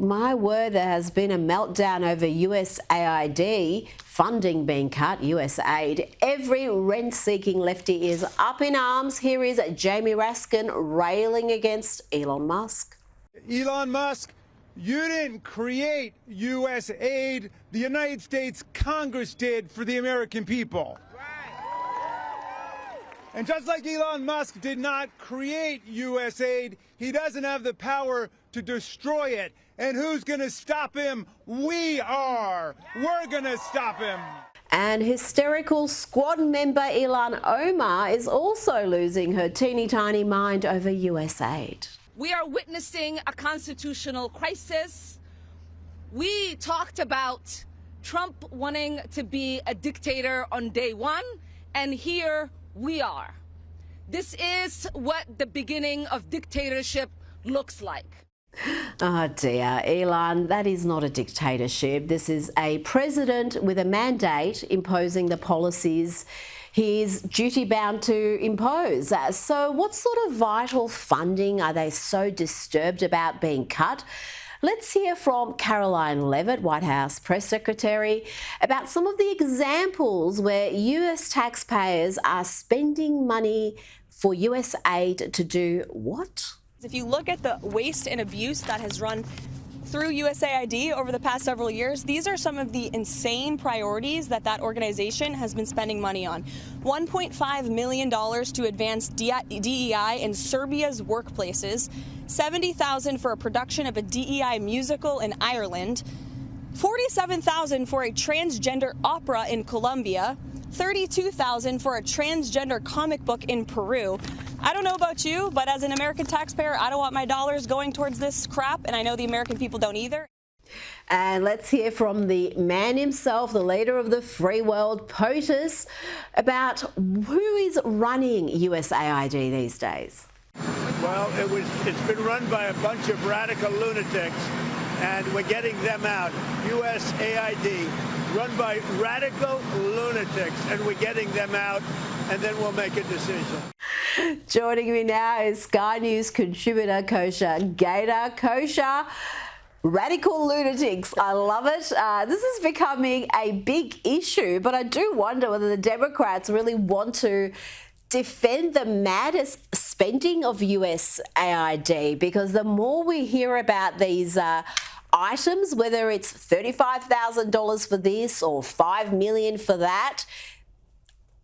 My word, there has been a meltdown over USAID funding being cut, USAID. Every rent-seeking lefty is up in arms. Here is Jamie Raskin railing against Elon Musk. Elon Musk, you didn't create USAID. The United States Congress did for the American people. And just like Elon Musk did not create USAID, he doesn't have the power to destroy it. And who's going to stop him? We are. We're going to stop him. And hysterical squad member Ilhan Omar is also losing her teeny tiny mind over USAID. We are witnessing a constitutional crisis. We talked about Trump wanting to be a dictator on day one, and here we are. This is what the beginning of dictatorship looks like. Oh dear, Elon, that is not a dictatorship. This is a president with a mandate imposing the policies he is duty-bound to impose. So what sort of vital funding are they so disturbed about being cut? Let's hear from Caroline Levitt, White House Press Secretary, about some of the examples where US taxpayers are spending money for USAID to do what? If you look at the waste and abuse that has run through USAID over the past several years, these are some of the insane priorities that organization has been spending money on. $1.5 million to advance DEI in Serbia's workplaces, $70,000 for a production of a DEI musical in Ireland, $47,000 for a transgender opera in Colombia, $32,000 for a transgender comic book in Peru. I don't know about you, but as an American taxpayer, I don't want my dollars going towards this crap, and I know the American people don't either. And let's hear from the man himself, the leader of the free world, POTUS, about who is running USAID these days. Well, it's been run by a bunch of radical lunatics, and we're getting them out. USAID, run by radical lunatics, and we're getting them out, and then we'll make a decision. Joining me now is Sky News contributor Kosha Gada. Kosha, radical lunatics, I love it. This is becoming a big issue, but I do wonder whether the Democrats really want to defend the maddest spending of USAID, because the more we hear about these items, whether it's $35,000 for this or $5 million for that,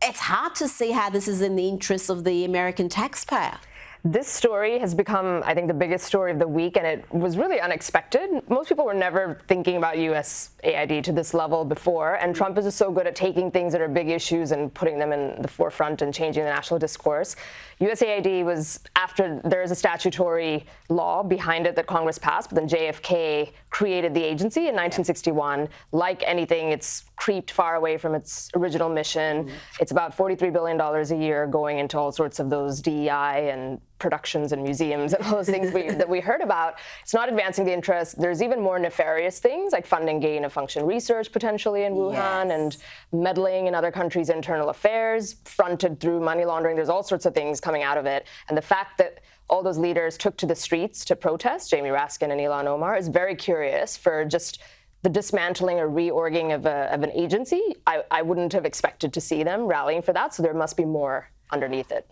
it's hard to see how this is in the interest of the American taxpayer. This story has become, I think, the biggest story of the week, and it was really unexpected. Most people were never thinking about USAID to this level before, and Trump is just so good at taking things that are big issues and putting them in the forefront and changing the national discourse. USAID was after there is a statutory law behind it that Congress passed, but then JFK created the agency in 1961. Like anything, it's creeped far away from its original mission. It's about $43 billion a year going into all sorts of those DEI and productions and museums and all those things that we heard about. It's not advancing the interest. There's even more nefarious things like funding gain-of-function research potentially in Wuhan and meddling in other countries' internal affairs, fronted through money laundering. There's all sorts of things coming out of it. And the fact that all those leaders took to the streets to protest, Jamie Raskin and Ilhan Omar, is very curious for just the dismantling or reorging of an agency. I wouldn't have expected to see them rallying for that, so there must be more underneath it.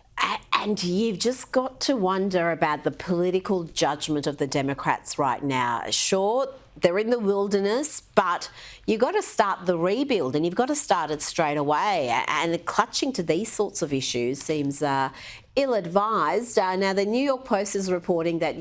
And you've just got to wonder about the political judgment of the Democrats right now. Sure, they're in the wilderness, but you've got to start the rebuild, and you've got to start it straight away. And clutching to these sorts of issues seems ill-advised. Now, the New York Post is reporting that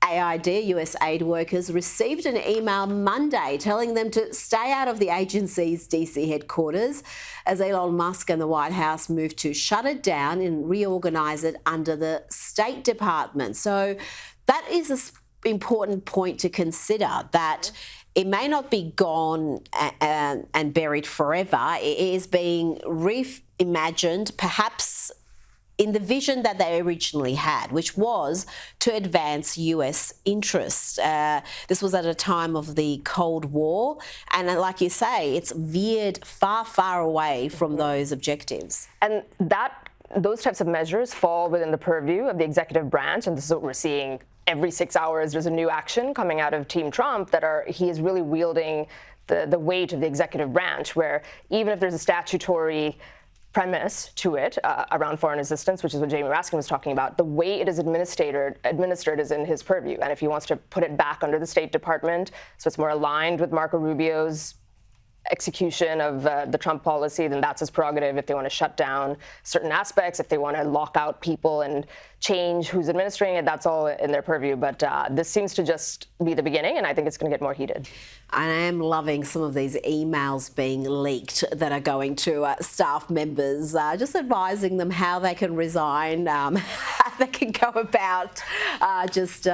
USAID workers received an email Monday telling them to stay out of the agency's DC headquarters as Elon Musk and the White House moved to shut it down and reorganise it under the State Department. So that is an important point to consider, that it may not be gone and buried forever. It is being reimagined, perhaps in the vision that they originally had, which was to advance US interests. This was at a time of the Cold War, and like you say, it's veered far, far away from those objectives. And those types of measures fall within the purview of the executive branch, and this is what we're seeing every 6 hours there's a new action coming out of Team Trump he is really wielding the weight of the executive branch, where even if there's a statutory premise to it around foreign assistance, which is what Jamie Raskin was talking about, the way it is administered is in his purview. And if he wants to put it back under the State Department, so it's more aligned with Marco Rubio's execution of the Trump policy, then that's his prerogative. If they want to shut down certain aspects, if they want to lock out people and change who's administering it, that's all in their purview. But this seems to just be the beginning, and I think it's going to get more heated. I am loving some of these emails being leaked that are going to staff members, just advising them how they can resign, how they can go about just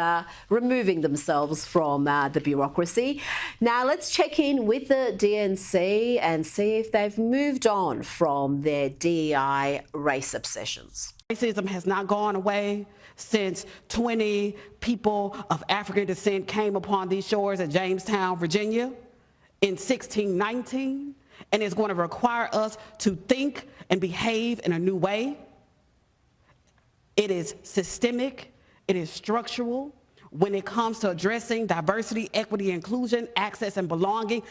removing themselves from the bureaucracy. Now let's check in with the DNC and see if they've moved on from their DEI race obsessions. Racism has not gone away since 20 people of African descent came upon these shores at Jamestown, Virginia in 1619, and it's going to require us to think and behave in a new way. It is systemic, it is structural when it comes to addressing diversity, equity, inclusion, access, and belonging.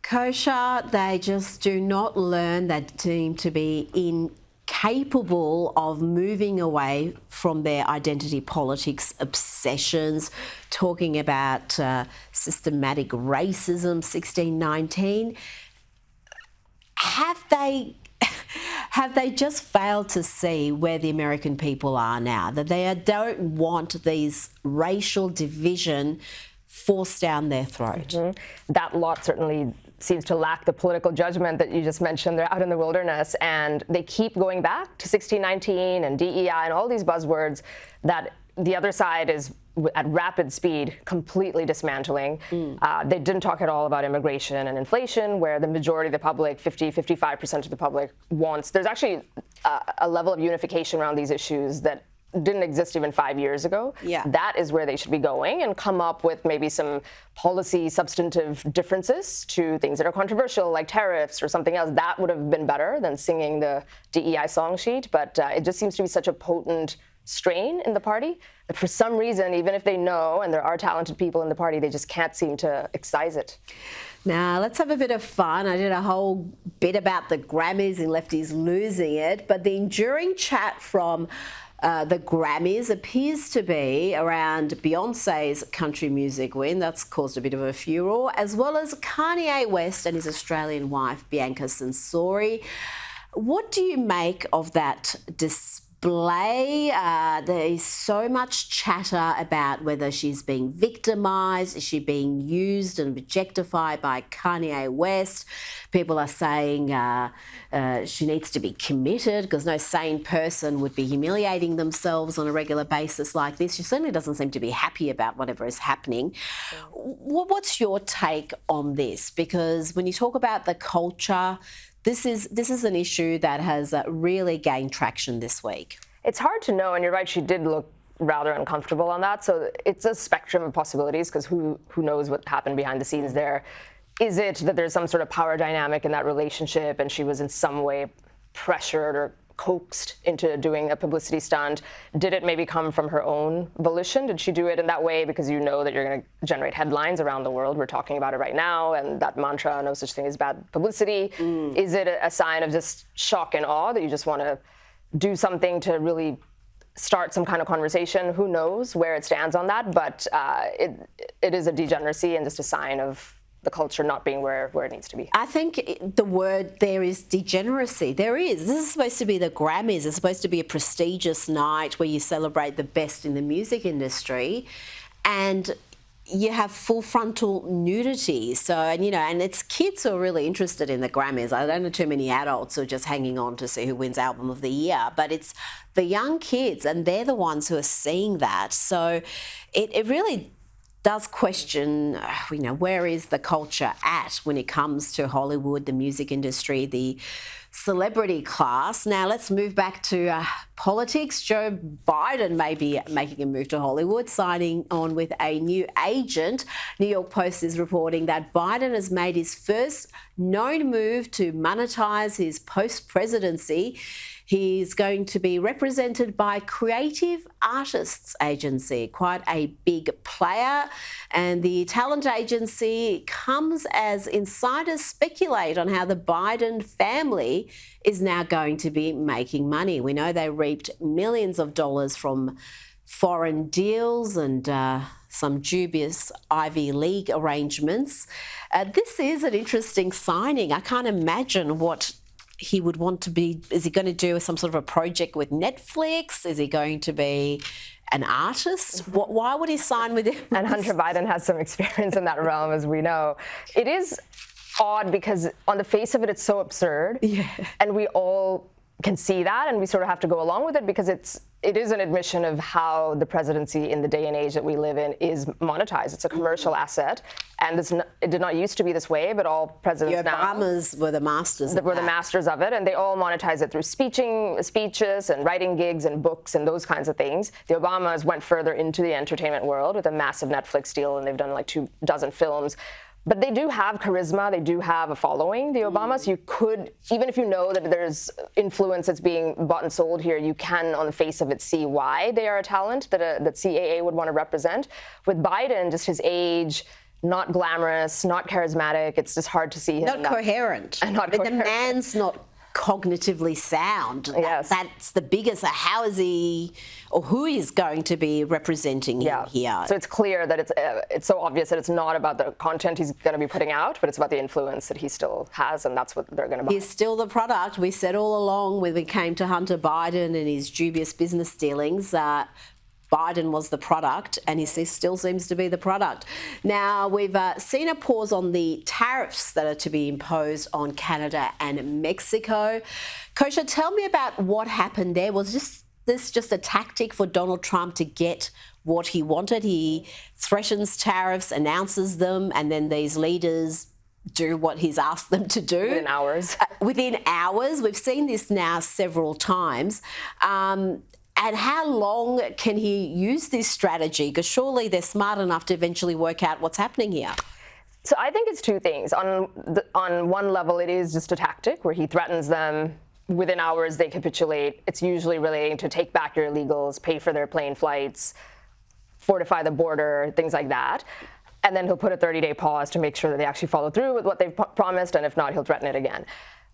Kosha, they just do not learn. They seem to be incapable of moving away from their identity politics obsessions, talking about systematic racism, 1619. Have they just failed to see where the American people are now, that they don't want these racial division forced down their throat? Mm-hmm. That lot certainly seems to lack the political judgment that you just mentioned. They're out in the wilderness, and they keep going back to 1619 and DEI and all these buzzwords that the other side is at rapid speed completely dismantling. They didn't talk at all about immigration and inflation, where the majority of the public, 55% of the public wants. There's actually a level of unification around these issues that didn't exist even 5 years ago. Yeah. That is where they should be going, and come up with maybe some policy substantive differences to things that are controversial, like tariffs or something else. That would have been better than singing the DEI song sheet. But it just seems to be such a potent strain in the party that for some reason, even if they know, and there are talented people in the party, they just can't seem to excise it. Now, let's have a bit of fun. I did a whole bit about the Grammys and lefties losing it, but the enduring chat from the Grammys appears to be around Beyonce's country music win. That's caused a bit of a furore, as well as Kanye West and his Australian wife, Bianca Censori. What do you make of that display? There is so much chatter about whether she's being victimised, is she being used and objectified by Kanye West. People are saying she needs to be committed, because no sane person would be humiliating themselves on a regular basis like this. She certainly doesn't seem to be happy about whatever is happening. What's your take on this? Because when you talk about the culture, this is an issue that has really gained traction this week. It's hard to know, and you're right, she did look rather uncomfortable on that. So it's a spectrum of possibilities, because who knows what happened behind the scenes there. Is it that there's some sort of power dynamic in that relationship and she was in some way pressured or coaxed into doing a publicity stunt? Did it maybe come from her own volition? Did she do it in that way because you know that you're going to generate headlines around the world? We're talking about it right now, and that mantra, no such thing as bad publicity. Is it a sign of just shock and awe that you just want to do something to really start some kind of conversation? Who knows where it stands on that, but it is a degeneracy and just a sign of the culture not being where it needs to be. I think the word there is degeneracy. There is. This is supposed to be the Grammys. It's supposed to be a prestigious night where you celebrate the best in the music industry, and you have full frontal nudity. So, and it's kids who are really interested in the Grammys. I don't know too many adults who are just hanging on to see who wins Album of the Year, but it's the young kids, and they're the ones who are seeing that. So it really does question, where is the culture at when it comes to Hollywood, the music industry, the celebrity class. Now let's move back to politics. Joe Biden may be making a move to Hollywood, signing on with a new agent. New York Post is reporting that Biden has made his first known move to monetize his post-presidency. He's going to be represented by Creative Artists Agency, quite a big player. And the talent agency comes as insiders speculate on how the Biden family is now going to be making money. We know they reaped millions of dollars from foreign deals and some dubious Ivy League arrangements. This is an interesting signing. I can't imagine what he would want to be. Is he going to do some sort of a project with Netflix? Is he going to be an artist? Why would he sign with him? And Hunter Biden has some experience in that realm, as we know. It is odd because on the face of it, it's so absurd. Yeah. And we all can see that, and we sort of have to go along with it because it is an admission of how the presidency in the day and age that we live in is monetized. It's a commercial asset, and it did not used to be this way, but all presidents now. The Obamas were the masters of the masters of it, and they all monetize it through speeches and writing gigs and books and those kinds of things. The Obamas went further into the entertainment world with a massive Netflix deal, and they've done like 24 films. But they do have charisma, they do have a following, the Obamas. You could, even if you know that there's influence that's being bought and sold here, you can, on the face of it, see why they are a talent that CAA would want to represent. With Biden, just his age, not glamorous, not charismatic, it's just hard to see him. Not coherent. And not coherent. The man's not cognitively sound. Yes. That's the biggest. How is he, or who is going to be representing him here? So it's clear that it's so obvious that it's not about the content he's going to be putting out, but it's about the influence that he still has, and that's what they're going to buy. He's still the product. We said all along when we came to Hunter Biden and his dubious business dealings, Biden was the product, and he still seems to be the product. Now, we've seen a pause on the tariffs that are to be imposed on Canada and Mexico. Kosha, tell me about what happened there. Was this just a tactic for Donald Trump to get what he wanted? He threatens tariffs, announces them, and then these leaders do what he's asked them to do. Within hours. Within hours. We've seen this now several times. And how long can he use this strategy? Because surely they're smart enough to eventually work out what's happening here. So I think it's two things. On one level, it is just a tactic where he threatens them. Within hours, they capitulate. It's usually relating to take back your illegals, pay for their plane flights, fortify the border, things like that. And then he'll put a 30-day pause to make sure that they actually follow through with what they've promised, and if not, he'll threaten it again.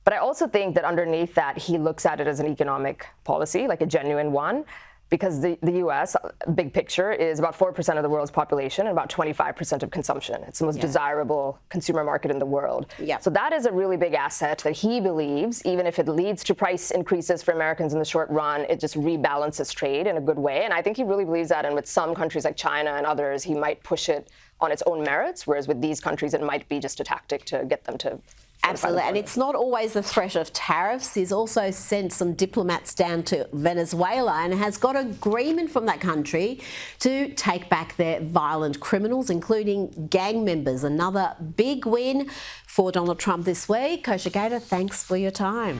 But I also think that underneath that, he looks at it as an economic policy, like a genuine one, because the U.S., big picture, is about 4% of the world's population and about 25% of consumption. It's the most desirable consumer market in the world. Yeah. So that is a really big asset that he believes, even if it leads to price increases for Americans in the short run, it just rebalances trade in a good way. And I think he really believes that. And with some countries like China and others, he might push it on its own merits, whereas with these countries, it might be just a tactic to get them to. Absolutely, and it's not always the threat of tariffs. He's also sent some diplomats down to Venezuela and has got agreement from that country to take back their violent criminals, including gang members. Another big win for Donald Trump this week. Kosha Gada, thanks for your time.